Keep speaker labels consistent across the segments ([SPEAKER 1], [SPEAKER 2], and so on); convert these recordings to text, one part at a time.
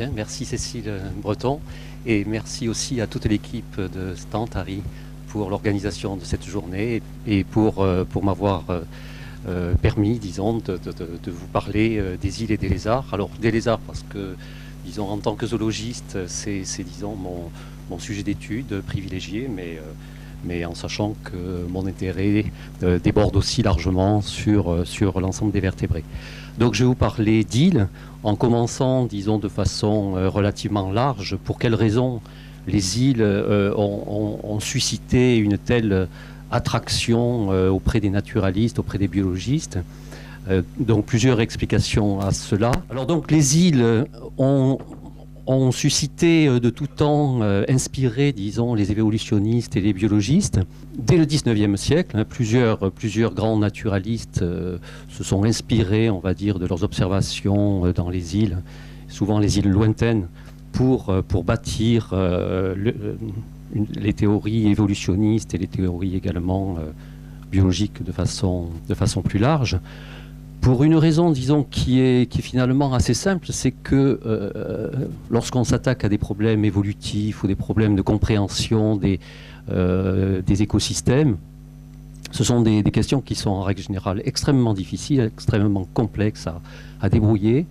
[SPEAKER 1] Bien, merci Cécile Breton et merci aussi à toute l'équipe de Stantari pour l'organisation de cette journée et pour m'avoir permis, disons, de vous parler des îles et des lézards. Alors des lézards parce que, disons, en tant que zoologiste, c'est disons, mon sujet d'étude privilégié, mais en sachant que mon intérêt déborde aussi largement sur l'ensemble des vertébrés. Donc je vais vous parler d'îles, en commençant, disons, de façon relativement large. Pour quelles raisons les îles ont suscité une telle attraction auprès des naturalistes, auprès des biologistes? Donc plusieurs explications à cela. Alors donc les îles ont suscité de tout temps, inspiré, disons, les évolutionnistes et les biologistes. Dès le 19e siècle, plusieurs grands naturalistes se sont inspirés, on va dire, de leurs observations dans les îles, souvent les îles lointaines, pour bâtir les théories évolutionnistes et les théories également biologiques de façon plus large. Pour une raison, disons, qui est finalement assez simple, c'est que lorsqu'on s'attaque à des problèmes évolutifs ou des problèmes de compréhension des écosystèmes, ce sont des questions qui sont en règle générale extrêmement difficiles, extrêmement complexes à débrouiller.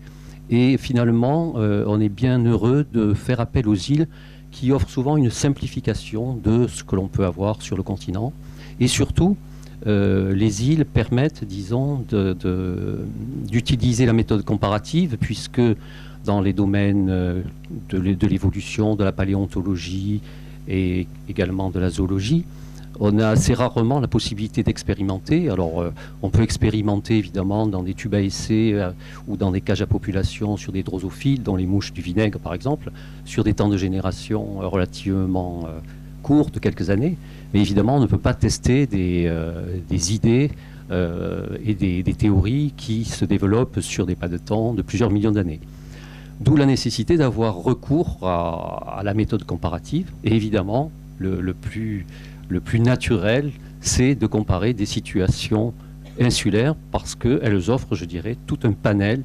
[SPEAKER 1] Et finalement, on est bien heureux de faire appel aux îles qui offrent souvent une simplification de ce que l'on peut avoir sur le continent. Et surtout, les îles permettent, disons, d'utiliser la méthode comparative, puisque dans les domaines de l'évolution, de la paléontologie et également de la zoologie, on a assez rarement la possibilité d'expérimenter. Alors, on peut expérimenter évidemment dans des tubes à essai ou dans des cages à population sur des drosophiles, dont les mouches du vinaigre par exemple, sur des temps de génération relativement courts, de quelques années. Mais évidemment, on ne peut pas tester des idées et des théories qui se développent sur des pas de temps de plusieurs millions d'années. D'où la nécessité d'avoir recours à la méthode comparative. Et évidemment, le plus naturel, c'est de comparer des situations insulaires parce qu'elles offrent, je dirais, tout un panel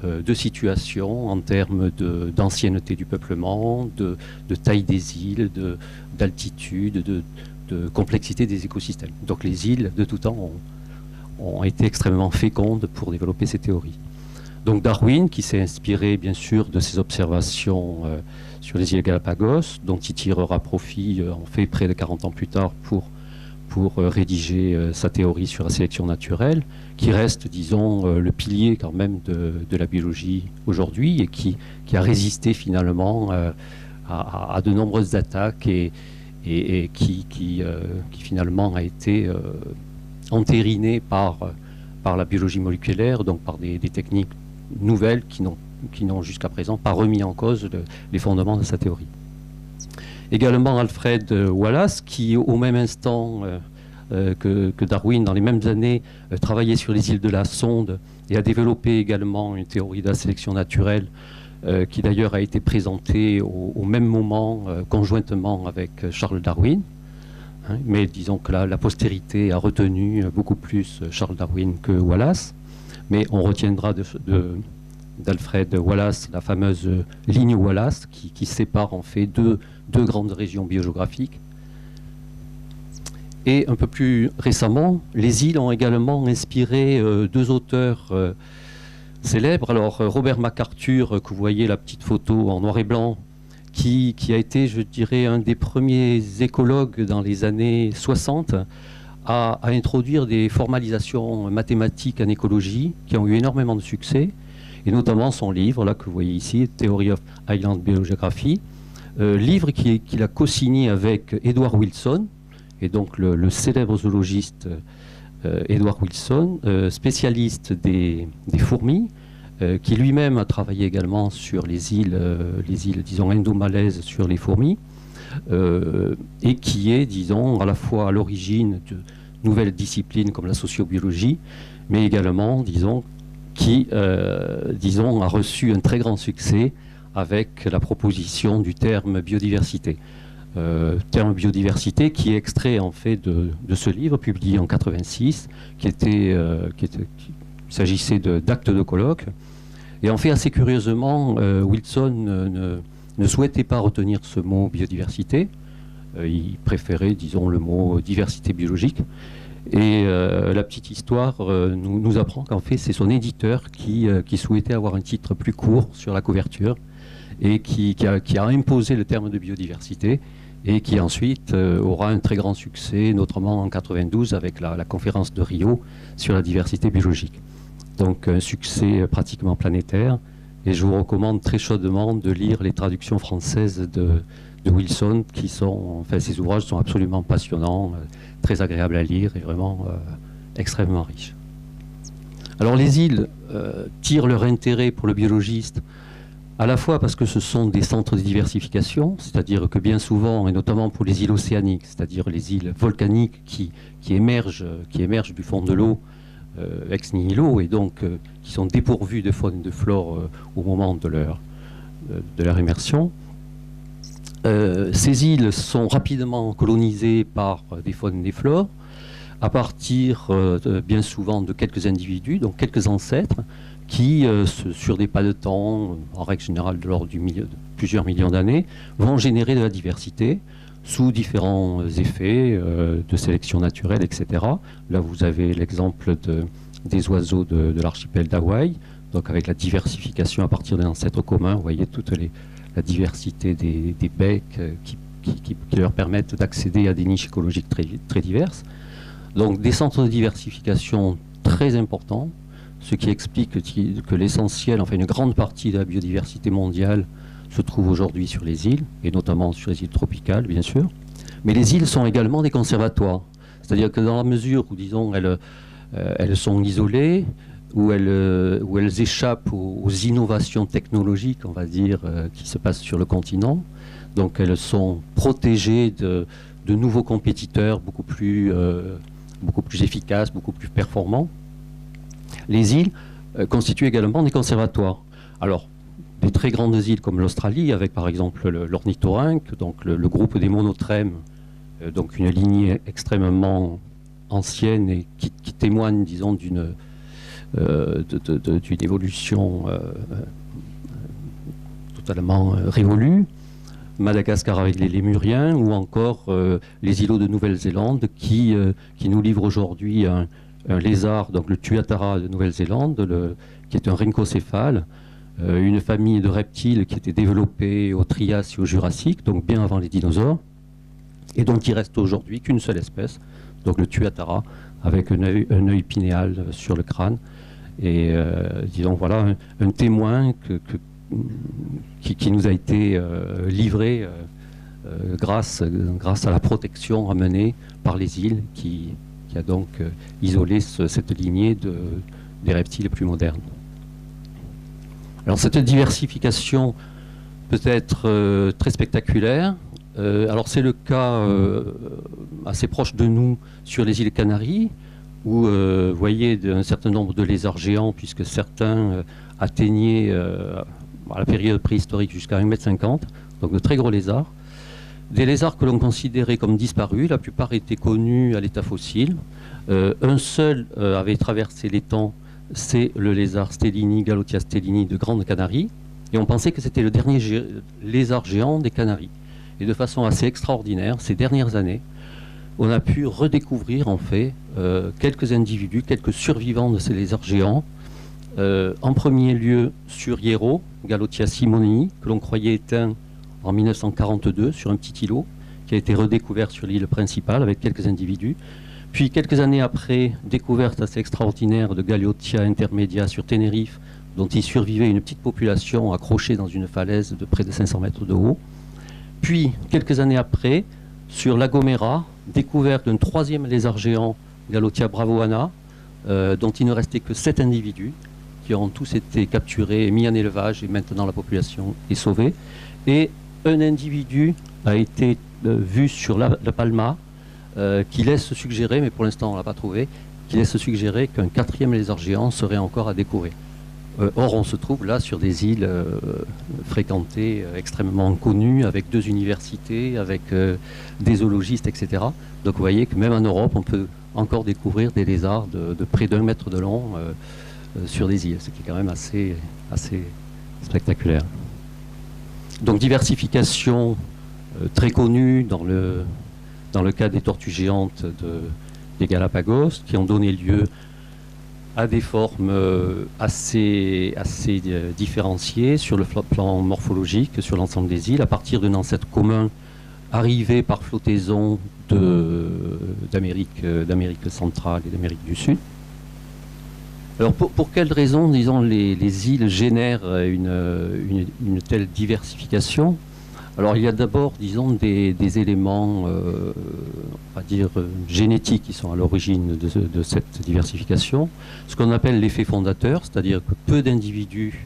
[SPEAKER 1] de situations en termes d'ancienneté du peuplement, de taille des îles, d'altitude, de complexité des écosystèmes. Donc les îles, de tout temps, ont été extrêmement fécondes pour développer ces théories. Donc Darwin, qui s'est inspiré bien sûr de ses observations sur les îles Galapagos, dont il tirera profit en fait près de 40 ans plus tard pour rédiger sa théorie sur la sélection naturelle, qui reste, disons, le pilier quand même de la biologie aujourd'hui et qui a résisté finalement à de nombreuses attaques et qui finalement a été entériné par la biologie moléculaire, donc par des techniques nouvelles qui n'ont jusqu'à présent pas remis en cause les fondements de sa théorie. Également Alfred Wallace, qui au même instant que Darwin, dans les mêmes années, travaillait sur les îles de la Sonde et a développé également une théorie de la sélection naturelle qui d'ailleurs a été présentée au même moment, conjointement avec Charles Darwin. Hein, mais disons que la postérité a retenu beaucoup plus Charles Darwin que Wallace. Mais on retiendra d'Alfred Wallace la fameuse ligne Wallace qui sépare en fait deux grandes régions biogéographiques. Et un peu plus récemment, les îles ont également inspiré deux auteurs célèbres. Alors Robert MacArthur, que vous voyez la petite photo en noir et blanc, qui a été, je dirais, un des premiers écologues dans les années 60 à introduire des formalisations mathématiques en écologie qui ont eu énormément de succès, et notamment son livre, là que vous voyez ici, Theory of Island Biogeography, livre qu'il a co-signé avec Edward Wilson, et donc le célèbre zoologiste Edward Wilson, spécialiste des fourmis, qui lui-même a travaillé également sur les îles, disons, indo-malaises sur les fourmis, et qui est, disons, à la fois à l'origine de nouvelles disciplines comme la sociobiologie, mais également, disons, qui, disons, a reçu un très grand succès avec la proposition du terme biodiversité. Terme biodiversité qui est extrait en fait de ce livre publié en 86, il s'agissait d'actes de colloque, Et en fait, assez curieusement, Wilson ne souhaitait pas retenir ce mot biodiversité. Il préférait, disons, le mot diversité biologique. Et la petite histoire nous apprend qu'en fait, c'est son éditeur qui souhaitait avoir un titre plus court sur la couverture et qui a imposé le terme de biodiversité et qui ensuite aura un très grand succès, notamment en 92 avec la conférence de Rio sur la diversité biologique. Donc un succès pratiquement planétaire. Et je vous recommande très chaudement de lire les traductions françaises de Wilson, ces ouvrages sont absolument passionnants, très agréables à lire et vraiment extrêmement riches. Alors les îles tirent leur intérêt pour le biologiste à la fois parce que ce sont des centres de diversification, c'est-à-dire que bien souvent, et notamment pour les îles océaniques, c'est-à-dire les îles volcaniques qui émergent du fond de l'eau ex nihilo et donc qui sont dépourvues de faune et de flore au moment de leur immersion. Ces îles sont rapidement colonisées par des faunes et des flores à partir bien souvent de quelques individus, donc quelques ancêtres, qui, sur des pas de temps, en règle générale de l'ordre de plusieurs millions d'années, vont générer de la diversité sous différents effets de sélection naturelle, etc. Là, vous avez l'exemple des oiseaux de l'archipel d'Hawaï, donc avec la diversification à partir d'un ancêtre commun. Vous voyez toute la diversité des becs qui leur permettent d'accéder à des niches écologiques très, très diverses. Donc des centres de diversification très importants, ce qui explique que l'essentiel, enfin une grande partie de la biodiversité mondiale se trouve aujourd'hui sur les îles, et notamment sur les îles tropicales, bien sûr. Mais les îles sont également des conservatoires. C'est-à-dire que dans la mesure où, disons, elles sont isolées, où elles échappent aux innovations technologiques, on va dire, qui se passent sur le continent, donc elles sont protégées de nouveaux compétiteurs beaucoup plus efficaces, beaucoup plus performants. Les îles constituent également des conservatoires. Alors, des très grandes îles comme l'Australie, avec par exemple l'ornithorynque, donc le groupe des monotrèmes, donc une lignée extrêmement ancienne et qui témoigne, disons, d'une évolution totalement révolue. Madagascar avec les lémuriens, ou encore les îlots de Nouvelle-Zélande qui nous livrent aujourd'hui un lézard, donc le tuatara de Nouvelle-Zélande, qui est un rhincocéphale, une famille de reptiles qui était développée au Trias et au Jurassique, donc bien avant les dinosaures, et dont il reste aujourd'hui qu'une seule espèce, donc le tuatara, avec un œil pinéal sur le crâne. Et disons, voilà un témoin qui nous a été livré grâce à la protection amenée par les îles, qui a donc isolé cette lignée des reptiles plus modernes. Alors cette diversification peut être très spectaculaire. Alors c'est le cas assez proche de nous sur les îles Canaries, où vous voyez un certain nombre de lézards géants, puisque certains atteignaient à la période préhistorique jusqu'à 1,50 m, donc de très gros lézards. Des lézards que l'on considérait comme disparus, la plupart étaient connus à l'état fossile. Un seul avait traversé les temps, c'est le lézard Stellini, Galothia stellini de Grande Canarie, et on pensait que c'était le dernier lézard géant des Canaries. Et de façon assez extraordinaire, ces dernières années, on a pu redécouvrir en fait quelques individus, quelques survivants de ces lézards géants. En premier lieu sur Hierro, Galothia simonii, que l'on croyait éteint en 1942 sur un petit îlot, qui a été redécouvert sur l'île principale avec quelques individus. Puis quelques années après, découverte assez extraordinaire de Galothia intermedia sur Tenerife, dont il survivait une petite population accrochée dans une falaise de près de 500 mètres de haut. Puis, quelques années après, sur La Gomera, découverte d'un troisième lézard géant, Galothia bravoana, dont il ne restait que 7 individus, qui ont tous été capturés et mis en élevage, et maintenant la population est sauvée. Et un individu a été vu sur la Palma, qui laisse suggérer, mais pour l'instant on ne l'a pas trouvé, qui laisse suggérer qu'un 4e lézard géant serait encore à découvrir. Or, on se trouve là sur des îles fréquentées, extrêmement connues, avec 2 universités, avec des zoologistes, etc. Donc vous voyez que même en Europe, on peut encore découvrir des lézards de près d'1 mètre de long, sur des îles, ce qui est quand même assez spectaculaire. Donc diversification très connue dans le cas des tortues géantes des Galapagos, qui ont donné lieu à des formes assez différenciées sur le plan morphologique, sur l'ensemble des îles, à partir d'un ancêtre commun arrivé par flottaison d'Amérique centrale et d'Amérique du Sud. Alors pour quelles raisons, disons, les îles génèrent une telle diversification? Alors il y a d'abord, disons, des éléments, on va dire, génétiques qui sont à l'origine de cette diversification. Ce qu'on appelle l'effet fondateur, c'est-à-dire que peu d'individus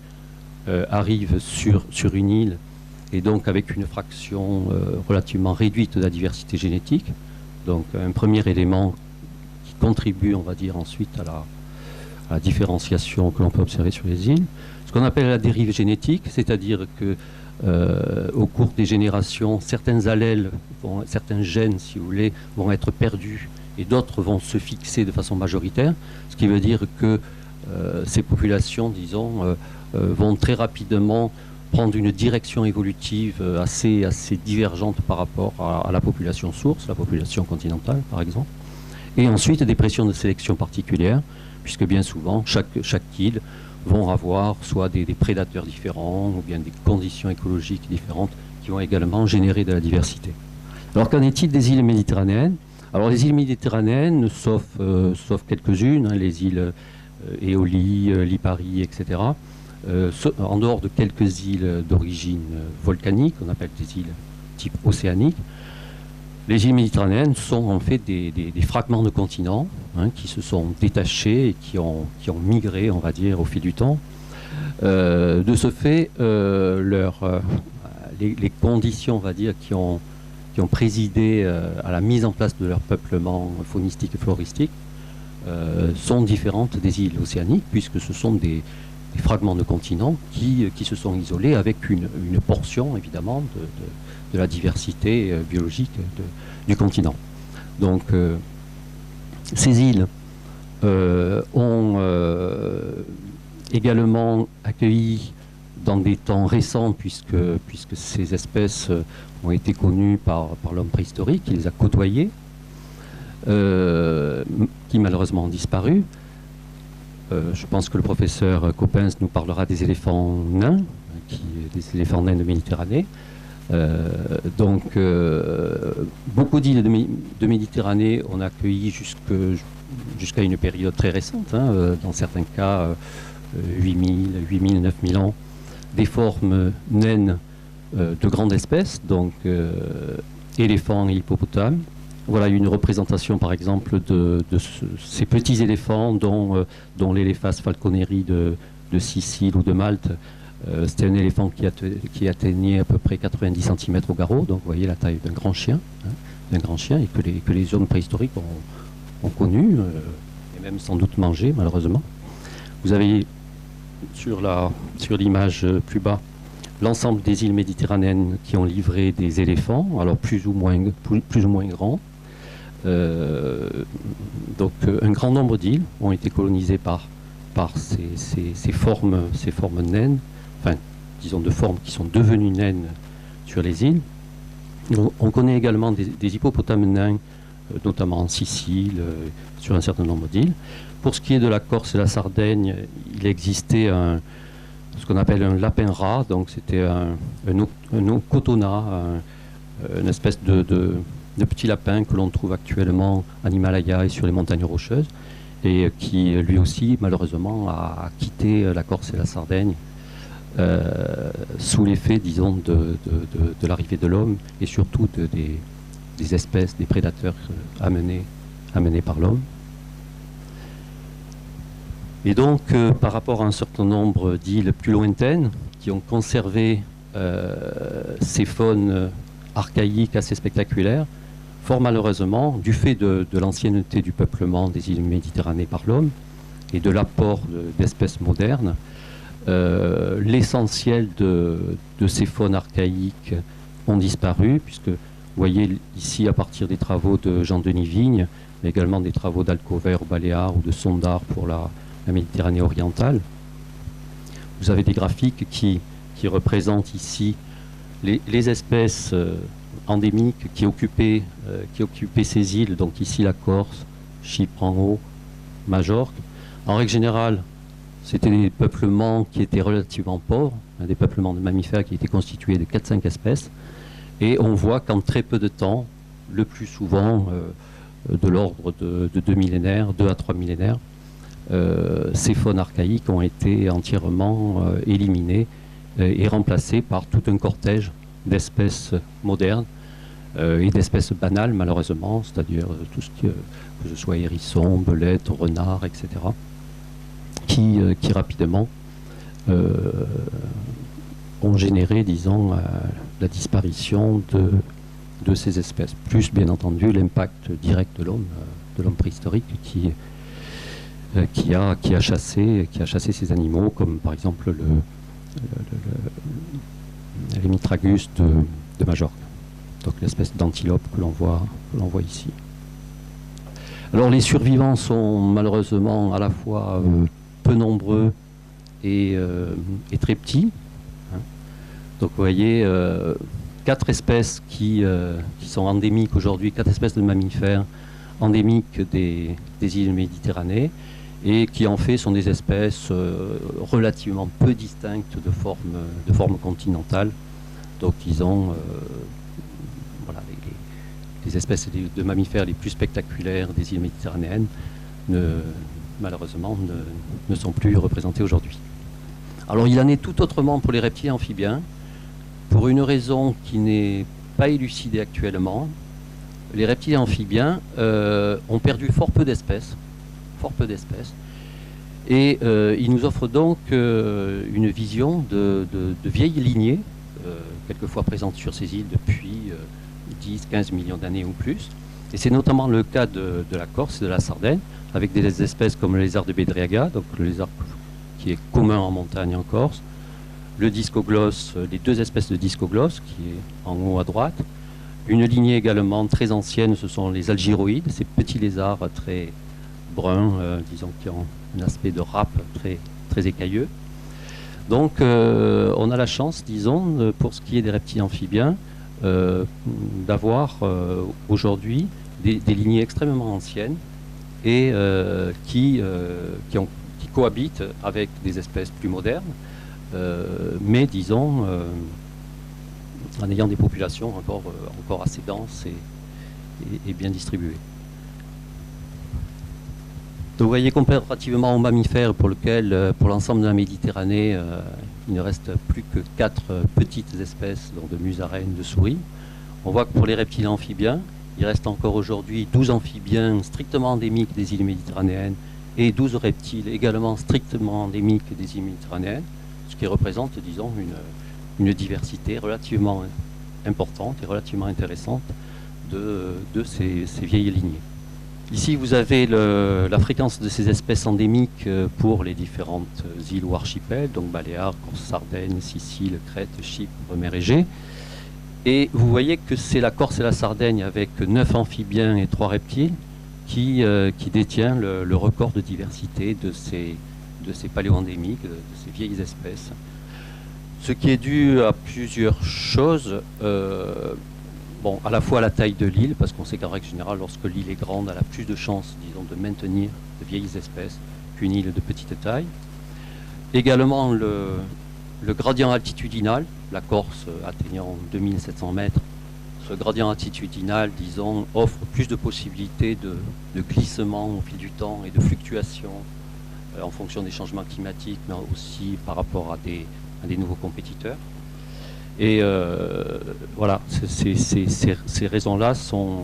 [SPEAKER 1] arrivent sur une île, et donc avec une fraction relativement réduite de la diversité génétique. Donc un premier élément qui contribue, on va dire, ensuite à la différenciation que l'on peut observer sur les îles. Ce qu'on appelle la dérive génétique, c'est-à-dire que au cours des générations, certains allèles, certains gènes, si vous voulez, vont être perdus et d'autres vont se fixer de façon majoritaire, ce qui veut dire que ces populations, disons, vont très rapidement prendre une direction évolutive assez divergente par rapport à la population source, la population continentale par exemple, et ensuite des pressions de sélection particulières, puisque bien souvent chaque île vont avoir soit des prédateurs différents ou bien des conditions écologiques différentes qui vont également générer de la diversité. Alors qu'en est-il des îles méditerranéennes? Alors les îles méditerranéennes, sauf quelques-unes, hein, les îles Éolie, Lipari, etc., en dehors de quelques îles d'origine volcanique, on appelle des îles type océanique, les îles méditerranéennes sont en fait des fragments de continents, hein, qui se sont détachés et qui ont migré, on va dire, au fil du temps. De ce fait, les conditions, on va dire, qui ont présidé à la mise en place de leur peuplement faunistique et floristique sont différentes des îles océaniques, puisque ce sont des fragments de continents qui se sont isolés avec une portion, évidemment, de la diversité biologique du continent. Donc, ces îles ont également accueilli dans des temps récents, puisque ces espèces ont été connues par l'homme préhistorique, qui les a côtoyées, qui malheureusement ont disparu. Je pense que le professeur Coppens nous parlera des éléphants nains, des éléphants nains de Méditerranée. Beaucoup d'îles de Méditerranée on a accueilli jusqu'à une période très récente, hein, dans certains cas 8000, 9000 ans, des formes naines de grandes espèces, donc éléphants et hippopotames. Voilà une représentation par exemple de ces petits éléphants dont l'éléphas falconeri de Sicile ou de Malte. C'était un éléphant qui atteignait à peu près 90 cm au garrot, donc vous voyez la taille d'un grand chien, et que les hommes préhistoriques ont connu, et même sans doute mangé malheureusement. Vous avez sur l'image plus bas l'ensemble des îles méditerranéennes qui ont livré des éléphants, alors plus ou moins grands. Donc un grand nombre d'îles ont été colonisées par ces formes naines, enfin disons de formes qui sont devenues naines sur les îles. On connaît également des hippopotames nains, notamment en Sicile, sur un certain nombre d'îles. Pour ce qui est de la Corse et la Sardaigne, il existait ce qu'on appelle un lapin-rat, donc c'était un ocotona, une espèce de petit lapin que l'on trouve actuellement en Himalaya et sur les montagnes rocheuses, et qui lui aussi malheureusement a quitté la Corse et la Sardaigne sous l'effet, disons, de l'arrivée de l'homme et surtout des espèces, des prédateurs amenés par l'homme. Et donc, par rapport à un certain nombre d'îles plus lointaines qui ont conservé ces faunes archaïques assez spectaculaires, fort malheureusement, du fait de l'ancienneté du peuplement des îles Méditerranée par l'homme et de l'apport d'espèces modernes, l'essentiel de ces faunes archaïques ont disparu, puisque vous voyez ici, à partir des travaux de Jean-Denis Vigne, mais également des travaux d'Alcover au Baléares ou de Sondard pour la Méditerranée orientale. Vous avez des graphiques qui représentent ici les espèces endémiques qui occupaient ces îles, donc ici la Corse, Chypre en haut, Majorque. En règle générale, c'était des peuplements qui étaient relativement pauvres, des peuplements de mammifères qui étaient constitués de 4-5 espèces. Et on voit qu'en très peu de temps, le plus souvent de l'ordre de 2 millénaires, 2 à 3 millénaires, ces faunes archaïques ont été entièrement éliminées et remplacées par tout un cortège d'espèces modernes et d'espèces banales, malheureusement, c'est-à-dire tout ce que ce soit hérissons, belettes, renards, etc., qui rapidement ont généré, disons, la disparition de ces espèces. Plus, bien entendu, l'impact direct de l'homme préhistorique qui a chassé ces animaux, comme par exemple les Mitragus de Majorque, donc l'espèce d'antilope que l'on voit ici. Alors les survivants sont malheureusement à la fois peu nombreux et très petits. Donc vous voyez 4 espèces qui sont endémiques aujourd'hui, 4 espèces de mammifères endémiques des îles Méditerranée, et qui en fait sont des espèces relativement peu distinctes de forme continentale. Donc disons voilà, les espèces de mammifères les plus spectaculaires des îles méditerranéennes malheureusement ne sont plus représentées aujourd'hui. Alors il en est tout autrement pour les reptiles amphibiens, pour une raison qui n'est pas élucidée actuellement. Les reptiles amphibiens ont perdu fort peu d'espèces, et ils nous offrent donc une vision de vieilles lignées, quelquefois présentes sur ces îles depuis 10-15 millions d'années ou plus. Et c'est notamment le cas de la Corse et de la Sardaigne, avec des espèces comme le lézard de Bedriaga, donc le lézard qui est commun en montagne en Corse, le discoglosse, les 2 espèces de discoglosse, qui est en haut à droite. Une lignée également très ancienne, ce sont les algyroïdes, ces petits lézards très bruns, disons, qui ont un aspect de râpe très, très écailleux. Donc on a la chance, disons, pour ce qui est des reptiles amphibiens, d'avoir aujourd'hui des lignées extrêmement anciennes et qui cohabitent avec des espèces plus modernes, mais disons en ayant des populations encore assez denses et bien distribuées. Donc vous voyez, comparativement aux mammifères pour l'ensemble de la Méditerranée, il ne reste plus que 4 petites espèces, donc de musaraignes, de souris. On voit que pour les reptiles amphibiens, il reste encore aujourd'hui 12 amphibiens strictement endémiques des îles méditerranéennes et 12 reptiles également strictement endémiques des îles méditerranéennes, ce qui représente, disons, une diversité relativement importante et relativement intéressante de ces vieilles lignées. Ici, vous avez la fréquence de ces espèces endémiques pour les différentes îles ou archipels, donc Baléares, Corse, Sardaigne, Sicile, Crète, Chypre, mer Égée. Et vous voyez que c'est la Corse et la Sardaigne avec 9 amphibiens et 3 reptiles qui détient le record de diversité de ces paléoendémiques, de ces vieilles espèces. Ce qui est dû à plusieurs choses. Bon, à la fois à la taille de l'île, parce qu'on sait qu'en règle générale, lorsque l'île est grande, elle a plus de chances, disons, de maintenir de vieilles espèces qu'une île de petite taille. Également le gradient altitudinal, la Corse atteignant 2700 mètres, ce gradient altitudinal, disons, offre plus de possibilités de glissement au fil du temps et de fluctuations en fonction des changements climatiques, mais aussi par rapport à des nouveaux compétiteurs. Et voilà, ces raisons-là sont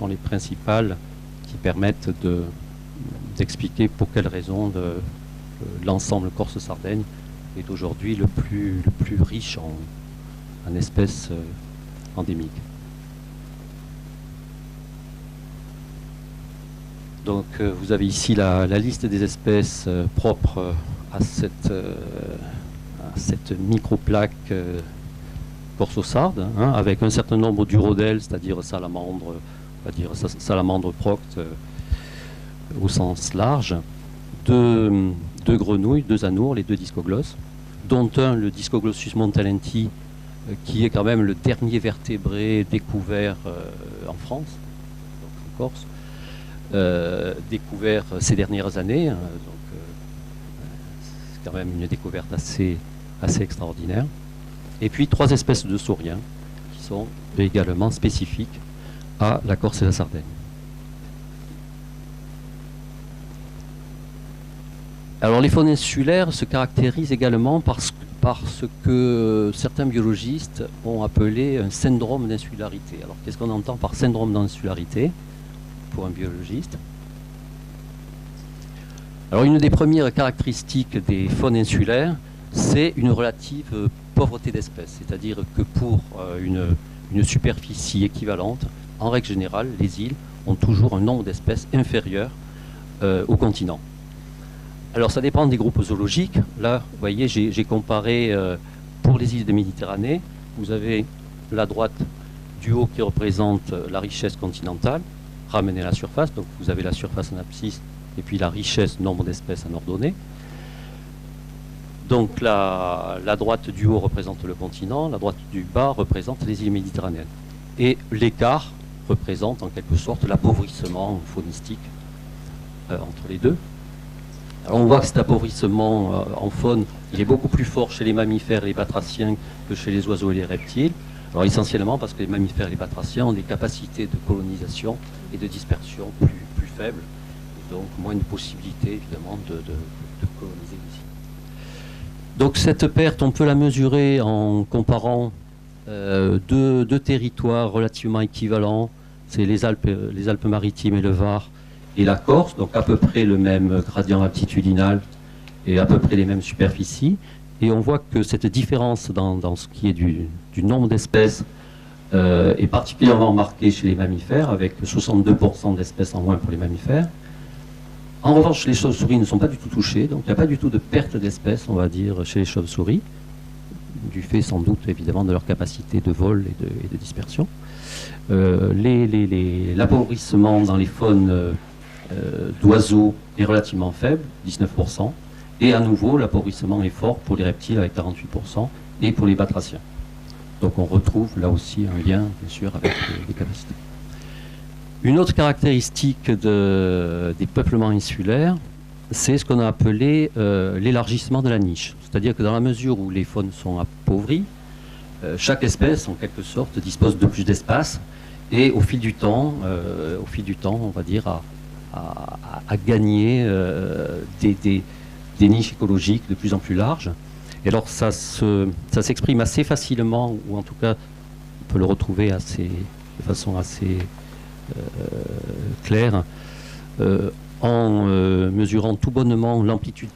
[SPEAKER 1] les principales qui permettent d'expliquer pour quelles raisons l'ensemble Corse-Sardaigne est aujourd'hui le plus riche en espèces endémiques. Donc vous avez ici la liste des espèces propres à cette microplaque corsosarde, hein, avec un certain nombre d'urodèles, c'est-à-dire salamandres, on va dire salamandres proctes au sens large, deux grenouilles, deux anours, les deux discoglosses, dont un, le Discoglossus montalenti, qui est quand même le dernier vertébré découvert en France, donc en Corse, découvert ces dernières années. C'est quand même une découverte assez extraordinaire. Et puis 3 espèces de sauriens qui sont également spécifiques à la Corse et la Sardaigne. Alors les faunes insulaires se caractérisent également par ce que certains biologistes ont appelé un syndrome d'insularité. Alors qu'est-ce qu'on entend par syndrome d'insularité pour un biologiste? Alors une des premières caractéristiques des faunes insulaires, c'est une relative pauvreté d'espèces. C'est-à-dire que pour une superficie équivalente, en règle générale, les îles ont toujours un nombre d'espèces inférieur au continent. Alors ça dépend des groupes zoologiques. Là, vous voyez, j'ai comparé pour les îles de Méditerranée. Vous avez la droite du haut qui représente la richesse continentale, ramenée à la surface. Donc vous avez la surface en abscisse et puis la richesse, nombre d'espèces en ordonnée. Donc la droite du haut représente le continent, la droite du bas représente les îles méditerranéennes. Et l'écart représente en quelque sorte l'appauvrissement faunistique entre les deux. Alors on voit que cet appauvrissement en faune, il est beaucoup plus fort chez les mammifères et les batraciens que chez les oiseaux et les reptiles. Alors essentiellement parce que les mammifères et les batraciens ont des capacités de colonisation et de dispersion plus faibles, et donc moins de possibilités évidemment de coloniser les îles. Donc cette perte, on peut la mesurer en comparant deux territoires relativement équivalents, c'est les Alpes-Maritimes et le Var, et la Corse, donc à peu près le même gradient altitudinal et à peu près les mêmes superficies. Et on voit que cette différence dans ce qui est du nombre d'espèces est particulièrement marquée chez les mammifères, avec 62% d'espèces en moins pour les mammifères. En revanche, les chauves-souris ne sont pas du tout touchées, donc il n'y a pas du tout de perte d'espèces, on va dire, chez les chauves-souris, du fait sans doute évidemment de leur capacité de vol et de dispersion. L'appauvrissement dans les faunes d'oiseaux est relativement faible, 19%, et à nouveau l'appauvrissement est fort pour les reptiles avec 48% et pour les batraciens. Donc on retrouve là aussi un lien bien sûr avec les capacités. Une autre caractéristique des peuplements insulaires, c'est ce qu'on a appelé l'élargissement de la niche. C'est-à-dire que dans la mesure où les faunes sont appauvries, chaque espèce en quelque sorte dispose de plus d'espace et au fil du temps, on va dire, à gagner des niches écologiques de plus en plus larges. Et alors ça s'exprime assez facilement, ou en tout cas on peut le retrouver de façon assez claire, en mesurant tout bonnement l'amplitude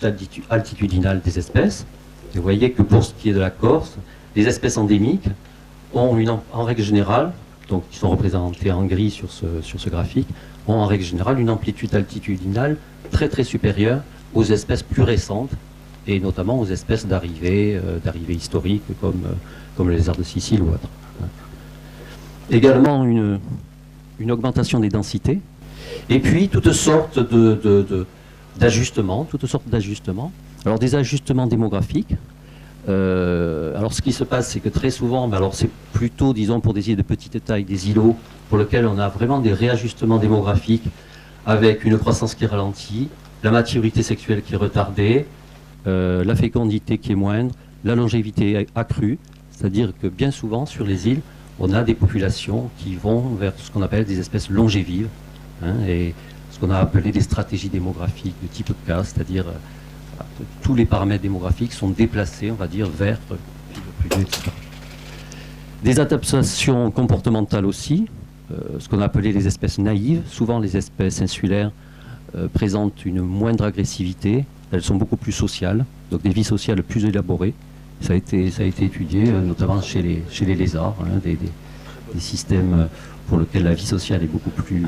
[SPEAKER 1] altitudinale des espèces. Et vous voyez que pour ce qui est de la Corse, les espèces endémiques ont en règle générale, donc qui sont représentées en gris sur ce graphique, ont en règle générale une amplitude altitudinale très très supérieure aux espèces plus récentes, et notamment aux espèces d'arrivée historiques comme les lézards de Sicile ou autres. Également une augmentation des densités, et puis toutes sortes d'ajustements. Alors des ajustements démographiques. Alors ce qui se passe, c'est que très souvent, alors c'est plutôt, disons, pour des îles de petite taille, des îlots pour lesquels on a vraiment des réajustements démographiques avec une croissance qui ralentit, la maturité sexuelle qui est retardée, la fécondité qui est moindre, la longévité accrue, c'est-à-dire que bien souvent sur les îles, on a des populations qui vont vers ce qu'on appelle des espèces longévives, et ce qu'on a appelé des stratégies démographiques de type K, c'est-à-dire tous les paramètres démographiques sont déplacés, on va dire, vers plus vieux, etc. Des adaptations comportementales aussi, ce qu'on a appelé les espèces naïves. Souvent les espèces insulaires présentent une moindre agressivité, elles sont beaucoup plus sociales, donc des vies sociales plus élaborées. Ça a été étudié, notamment chez les lézards, des systèmes pour lesquels la vie sociale est beaucoup plus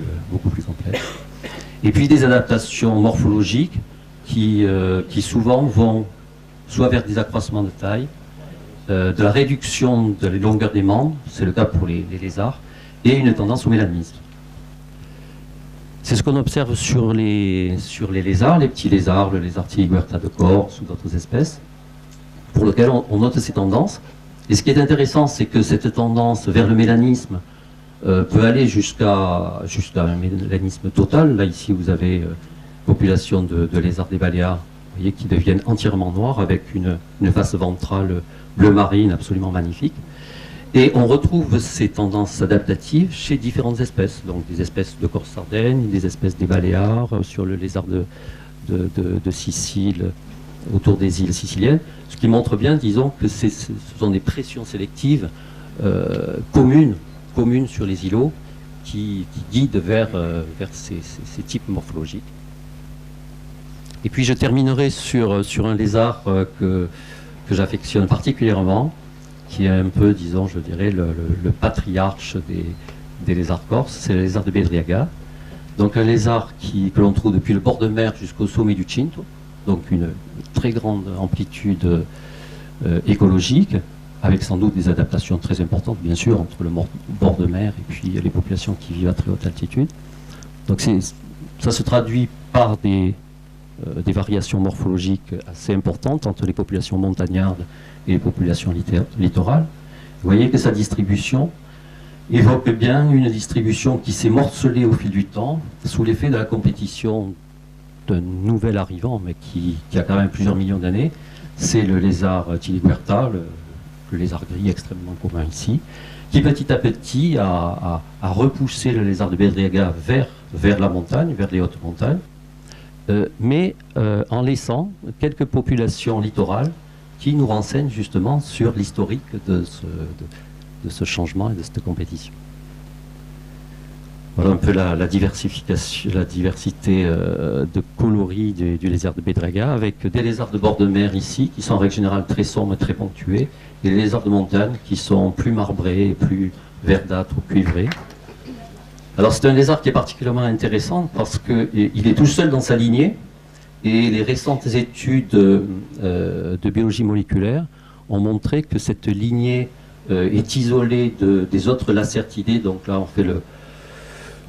[SPEAKER 1] complexe. Et puis des adaptations morphologiques qui souvent vont soit vers des accroissements de taille, de la réduction de la longueur des membres, c'est le cas pour les lézards, et une tendance au mélanisme. C'est ce qu'on observe sur les lézards, les petits lézards, le lézard Tiliguerta de Corse ou d'autres espèces, pour lesquels on note ces tendances. Et ce qui est intéressant, c'est que cette tendance vers le mélanisme peut aller jusqu'à un mélanisme total. Là, ici, vous avez population de lézards des Baléares, vous voyez, qui deviennent entièrement noirs avec une face ventrale bleu marine absolument magnifique. Et on retrouve ces tendances adaptatives chez différentes espèces, donc des espèces de Corse-Sardaigne, des espèces des Baléares, sur le lézard de Sicile, autour des îles siciliennes, ce qui montre bien, disons, que ce sont des pressions sélectives communes sur les îlots qui guident vers ces types morphologiques. Et puis je terminerai sur un lézard que j'affectionne particulièrement, qui est un peu, disons, je dirais, le patriarche des lézards corses, c'est le lézard de Bedriaga. Donc un lézard que l'on trouve depuis le bord de mer jusqu'au sommet du Cinto, donc une très grande amplitude écologique, avec sans doute des adaptations très importantes, bien sûr, entre le bord de mer et puis les populations qui vivent à très haute altitude. Donc ça se traduit par des variations morphologiques assez importantes entre les populations montagnardes et les populations littorales. Vous voyez que sa distribution évoque bien une distribution qui s'est morcelée au fil du temps, sous l'effet de la compétition d'un nouvel arrivant, mais qui a quand même plusieurs millions d'années. C'est le lézard Tiliguerta, le lézard gris extrêmement commun ici, qui petit à petit a repoussé le lézard de Bedriaga vers la montagne, vers les hautes montagnes, mais en laissant quelques populations littorales qui nous renseignent justement sur l'historique de ce changement et de cette compétition. Voilà un peu la diversification, la diversité de coloris du lézard de Bedriaga, avec des lézards de bord de mer ici, qui sont en règle générale très sombres et très ponctués, et les lézards de montagne qui sont plus marbrés, plus verdâtres ou cuivrés. Alors c'est un lézard qui est particulièrement intéressant parce qu'il est tout seul dans sa lignée, et les récentes études de biologie moléculaire ont montré que cette lignée est isolée des autres lacertidés. Donc là on fait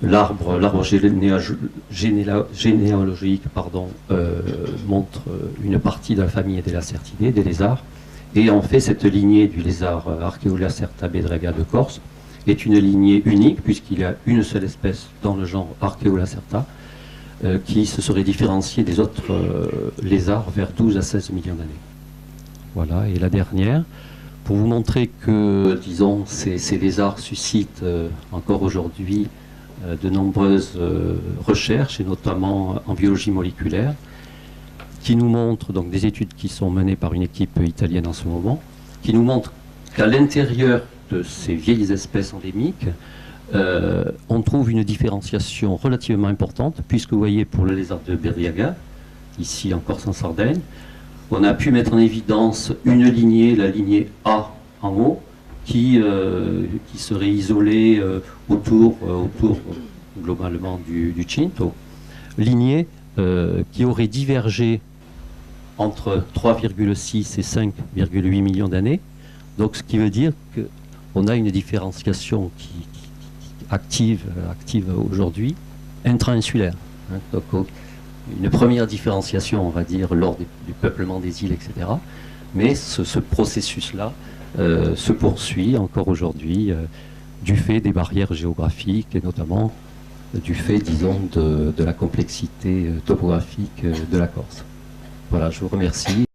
[SPEAKER 1] l'arbre généalogique montre une partie de la famille des lacertidés, des lézards, et en fait cette lignée du lézard Archaeolacerta bedriaga de Corse est une lignée unique puisqu'il y a une seule espèce dans le genre Archaeolacerta qui se serait différenciée des autres lézards vers 12 à 16 millions d'années. Voilà, et la dernière, pour vous montrer que, disons, ces lézards suscitent encore aujourd'hui de nombreuses recherches, et notamment en biologie moléculaire, qui nous montrent, donc des études qui sont menées par une équipe italienne en ce moment, qui nous montrent qu'à l'intérieur de ces vieilles espèces endémiques, on trouve une différenciation relativement importante, puisque vous voyez pour le lézard de Bedriaga, ici en Corse en Sardaigne, on a pu mettre en évidence une lignée, la lignée A en haut, qui serait isolée autour globalement du Cinto, lignée qui aurait divergé entre 3,6 et 5,8 millions d'années. Donc ce qui veut dire qu'on a une différenciation qui active aujourd'hui, intra-insulaire. Hein, donc, une première différenciation, on va dire, lors du peuplement des îles, etc. Mais ce processus-là se poursuit encore aujourd'hui du fait des barrières géographiques et notamment du fait, disons, de la complexité topographique de la Corse. Voilà, je vous remercie.